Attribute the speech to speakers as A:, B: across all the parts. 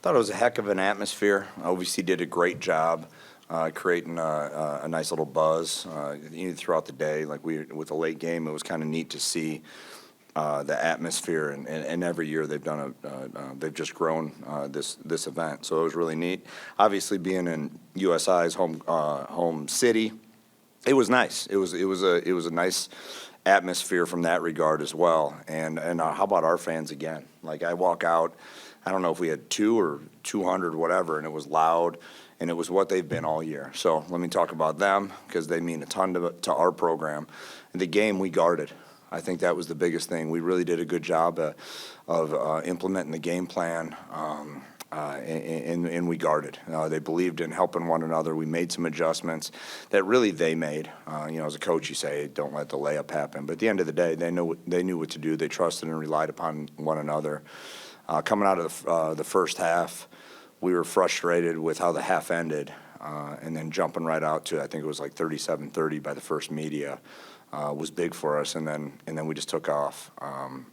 A: Thought it was a heck of an atmosphere. OVC did a great job creating a nice little buzz throughout the day. Like with the late game, it was kind of neat to see the atmosphere, and every year they've just grown this event. So it was really neat. Obviously, being in USI's home city, it was nice. It was a nice atmosphere from that regard as well. And how about our fans again? Like I walk out. I don't know if we had 2 or 200, whatever, and it was loud, and it was what they've been all year. So let me talk about them because they mean a ton to our program. And the game we guarded. I think that was the biggest thing. We really did a good job of implementing the game plan, and we guarded. They believed in helping one another. We made some adjustments that really they made. As a coach, you say, don't let the layup happen. But at the end of the day, they knew what to do. They trusted and relied upon one another. Coming out of the first half, we were frustrated with how the half ended, and then jumping right out to, I think it was like 37-30 by the first media, was big for us, and then we just took off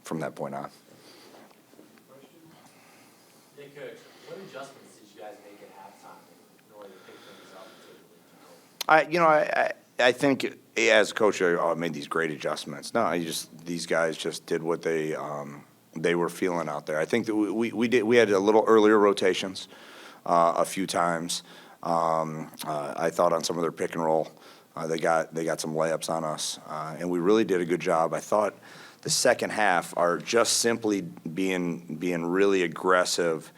A: from that point on.
B: Hey, Coach, what adjustments did you guys make at halftime in order to pick things up?
A: I think as a coach, I made these great adjustments. No, these guys just did what they were feeling out there. I think that we had a little earlier rotations a few times. I thought on some of their pick and roll, they got some layups on us, and we really did a good job. I thought the second half are just simply being really aggressive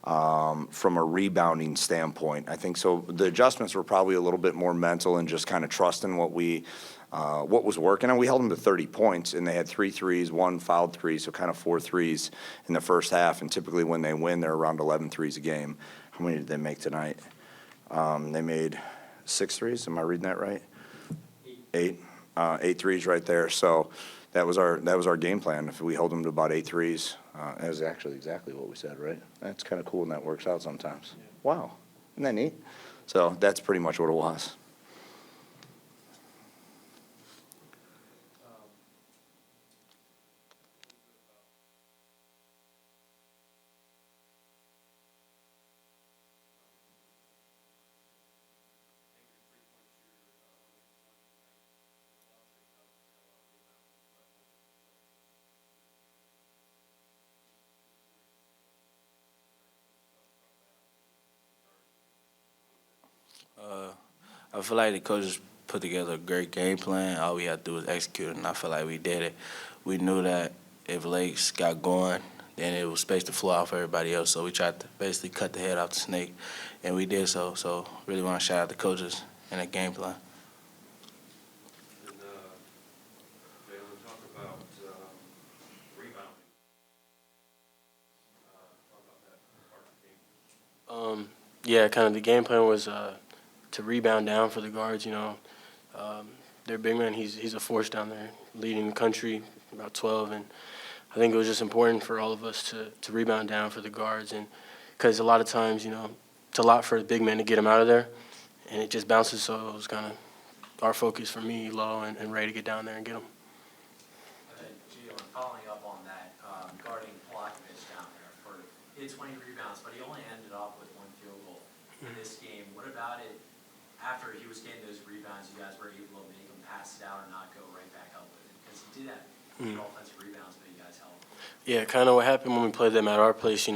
A: from a rebounding standpoint. I think so. The adjustments were probably a little bit more mental and just kind of trusting what was working, and we held them to 30 points, and they had 3 threes, 1 fouled 3, so kind of 4 threes in the first half, and typically when they win, they're around 11 threes a game. How many did they make tonight? They made 6 threes, am I reading that right? 8 threes right there, so that was our game plan. If we hold them to about 8 threes, that was actually exactly what we said, right? That's kind of cool, and that works out sometimes. Yeah. Wow, isn't that neat? So that's pretty much what it was.
C: I feel like the coaches put together a great game plan. All we had to do was execute it, and I feel like we did it. We knew that if Lakes got going, then it was space to flow out for everybody else. So we tried to basically cut the head off the snake, and we did so. So really want to shout out the coaches and the game plan.
D: And Jalen, talk about rebounding. Talk about that part of the game.
E: Yeah, kind of the game plan was to rebound down for the guards. Their big man, he's a force down there, leading the country, about 12, and I think it was just important for all of us to rebound down for the guards, and because a lot of times, it's a lot for the big man to get him out of there, and it just bounces. So it was kind of our focus for me, Lo, and Ray to get down there and get him.
B: Jalen, following up on that, guarding Polakovich down there, he had 20 rebounds, but he only ended up with 1 field goal in this game. What about it? After he was getting those rebounds, you guys were able to make him pass it out or not go right back up with it? Because he did have offensive rebounds, but you guys held him.
E: Yeah, kind of what happened when we played them at our place.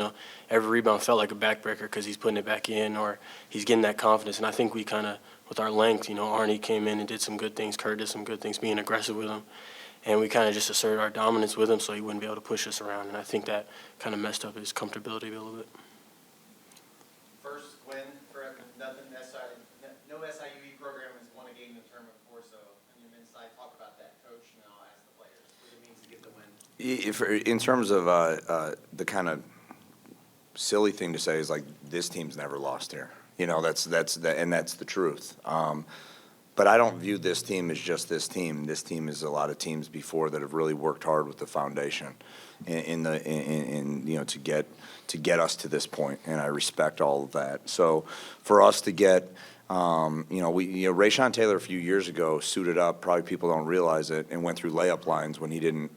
E: Every rebound felt like a backbreaker because he's putting it back in or he's getting that confidence. And I think we kind of, with our length, Arnie came in and did some good things. Kurt did some good things, being aggressive with him. And we kind of just asserted our dominance with him so he wouldn't be able to push us around. And I think that kind of messed up his comfortability a little bit.
F: First win for nothing. No SIUE program has won a game in the tournament before, so on your men's side, talk about that, Coach, and I'll ask the players what it means to get the win.
A: In terms of the kind of silly thing to say is like this team's never lost here. That's the truth. But I don't view this team as just this team. This team is a lot of teams before that have really worked hard with the foundation, to get us to this point, and I respect all of that. So for us to get, Rayshawn Taylor a few years ago suited up. Probably people don't realize it, and went through layup lines when he didn't